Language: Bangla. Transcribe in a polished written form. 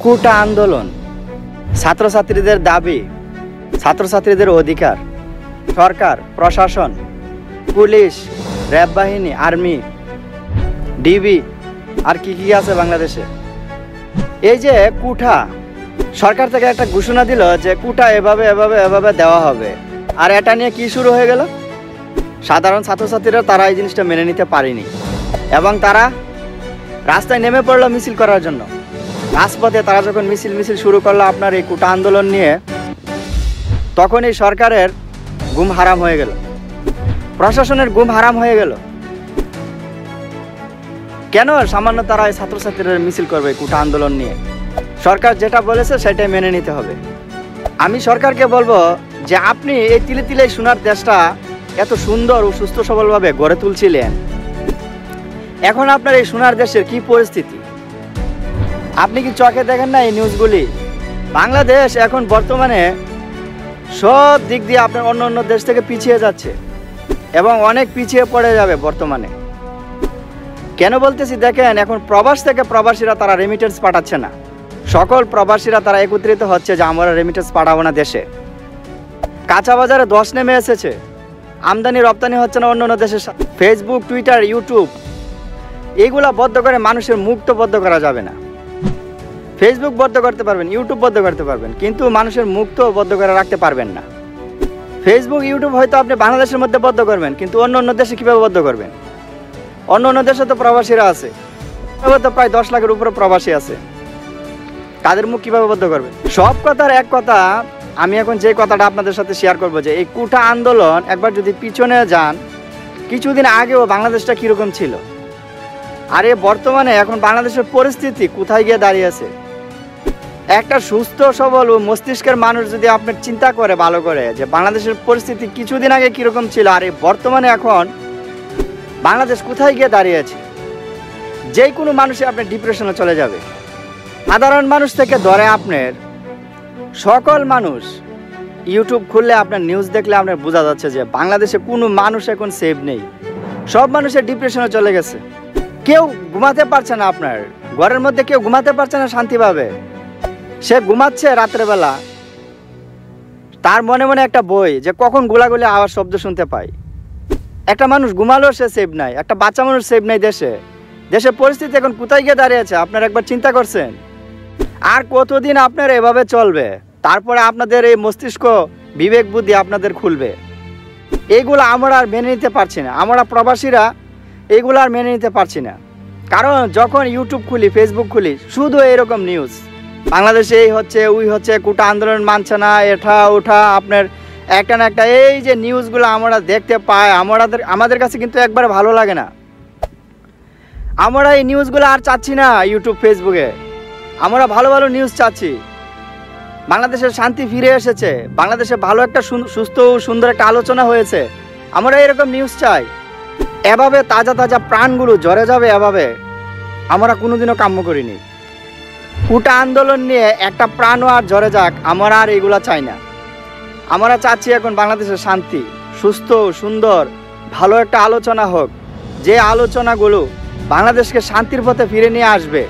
কোটা আন্দোলন, ছাত্রছাত্রীদের দাবি, ছাত্রছাত্রীদের অধিকার, সরকার, প্রশাসন, পুলিশ, র্যাব বাহিনী, আর্মি, ডিবি আর কি কি আছে বাংলাদেশে। এই যে কোটা, সরকার থেকে একটা ঘোষণা দিল যে কোটা এভাবে এভাবে এভাবে দেওয়া হবে, আর এটা নিয়ে কি শুরু হয়ে গেল? সাধারণ ছাত্রছাত্রীরা তারা এই জিনিসটা মেনে নিতে পারেনি এবং তারা রাস্তায় নেমে পড়লো মিছিল করার জন্য। রাজপথে তারা যখন মিছিল শুরু করলো আপনার এই কোটা আন্দোলন নিয়ে, তখন এই সরকারের ঘুম হারাম হয়ে গেল, প্রশাসনের ঘুম হারাম হয়ে গেল। কেন? সামান্য তারা এই ছাত্রছাত্রীরা মিছিল করবে কোটা আন্দোলন নিয়ে। সরকার যেটা বলেছে সেটাই মেনে নিতে হবে। আমি সরকারকে বলবো যে আপনি এই তিলে তিলে সোনার দেশটা এত সুন্দর ও সুস্থ সবলভাবে গড়ে তুলছিলেন, এখন আপনার এই সোনার দেশের কি পরিস্থিতি আপনি কি চোখে দেখেন না? এই নিউজগুলি, বাংলাদেশ এখন বর্তমানে সব দিক দিয়ে আপনার অন্য অন্য দেশ থেকে পিছিয়ে যাচ্ছে এবং অনেক পিছিয়ে পড়ে যাবে বর্তমানে। কেন বলতেছি দেখেন, এখন প্রবাস থেকে প্রবাসীরা তারা রেমিটেন্স পাঠাচ্ছে না। সকল প্রবাসীরা তারা একত্রিত হচ্ছে যে আমরা রেমিটেন্স পাঠাবো না দেশে। কাঁচা বাজারে ধস নেমে এসেছে, আমদানি রপ্তানি হচ্ছে না অন্য অন্য দেশের সাথে। ফেসবুক, টুইটার, ইউটিউব এইগুলা বদ্ধ করে মানুষের মুখ তো বদ্ধ করা যাবে না। ফেসবুক বদ্ধ করতে পারবেন, ইউটিউব বদ্ধ করতে পারবেন, কিন্তু মানুষের মুখ তো বদ্ধ করে রাখতে পারবেন না। ফেসবুক, ইউটিউব হয়তো আপনি বাংলাদেশের মধ্যে বদ্ধ করবেন, কিন্তু অন্য অন্য দেশে কীভাবে বদ্ধ করবেন? অন্য অন্য দেশে তো প্রবাসীরা আছে, তো প্রায় 10 লাখের উপরে প্রবাসী আছে, তাদের মুখ কীভাবে বদ্ধ করবেন? সব কথার এক কথা, আমি এখন যে কথাটা আপনাদের সাথে শেয়ার করবো যে এই কোটা আন্দোলন একবার যদি পিছনে যান, কিছুদিন আগেও বাংলাদেশটা কীরকম ছিল, আর বর্তমানে এখন বাংলাদেশের পরিস্থিতি কোথায় গিয়ে দাঁড়িয়েছে। একটা সুস্থ সবল ও মস্তিষ্কের মানুষ যদি আপনার চিন্তা করে ভালো করে যে বাংলাদেশের পরিস্থিতি কিছুদিন আগে কীরকম ছিল আর বর্তমানে এখন বাংলাদেশ কোথায় গিয়ে দাঁড়িয়েছে, যে কোনো মানুষই আপনার ডিপ্রেশনে চলে যাবে। সাধারণ মানুষ থেকে ধরে আপনার সকল মানুষ, ইউটিউব খুললে আপনার নিউজ দেখলে আপনার বোঝা যাচ্ছে যে বাংলাদেশে কোনো মানুষ এখন সেভ নেই। সব মানুষের ডিপ্রেশনে চলে গেছে, কেউ ঘুমাতে পারছে না, আপনার ঘরের মধ্যে কেউ ঘুমাতে পারছে না শান্তিভাবে। সে ঘুমাচ্ছে রাত্রেবেলা, তার মনে মনে একটা বই যে কখন গোলাগুলি আওয়াজ শব্দ শুনতে পায়। একটা মানুষ ঘুমালেও সে সেভ নাই, একটা বাচ্চা মানুষ সেভ নাই। দেশের পরিস্থিতি এখন কোথায় গিয়ে দাঁড়িয়েছে আপনারা একবার চিন্তা করছেন? আর কতদিন আপনার এভাবে চলবে? তারপরে আপনাদের এই মস্তিষ্ক, বিবেক বুদ্ধি আপনাদের খুলবে। এইগুলো আমরা আর মেনে নিতে পারছি না, আমরা প্রবাসীরা এইগুলো আর মেনে নিতে পারছি না। কারণ যখন ইউটিউব খুলি, ফেসবুক খুলি, শুধু এরকম নিউজ, বাংলাদেশে এই হচ্ছে, ওই হচ্ছে, কোটা আন্দোলন মানছে না, এটা ওঠা, আপনার একটা না একটা এই যে নিউজগুলো আমরা দেখতে পাই, আমাদের কাছে কিন্তু একবারে ভালো লাগে না। আমরা এই নিউজগুলো আর চাচ্ছি না ইউটিউব, ফেসবুকে। আমরা ভালো ভালো নিউজ চাচ্ছি। বাংলাদেশের শান্তি ফিরে এসেছে, বাংলাদেশে ভালো একটা সুস্থ ও সুন্দর একটা আলোচনা হয়েছে, আমরা এরকম নিউজ চাই। এভাবে তাজা তাজা প্রাণগুলো ঝরে যাবে, এভাবে আমরা কোনোদিনও কাম্য করিনি। কোটা আন্দোলন নিয়ে একটা প্রাণও আর ঝরে যাক, আমরা আর এগুলা চাই না। আমরা চাচ্ছি এখন বাংলাদেশের শান্তি, সুস্থ সুন্দর ভালো একটা আলোচনা হোক, যে আলোচনাগুলো বাংলাদেশকে শান্তির পথে ফিরে নিয়ে আসবে।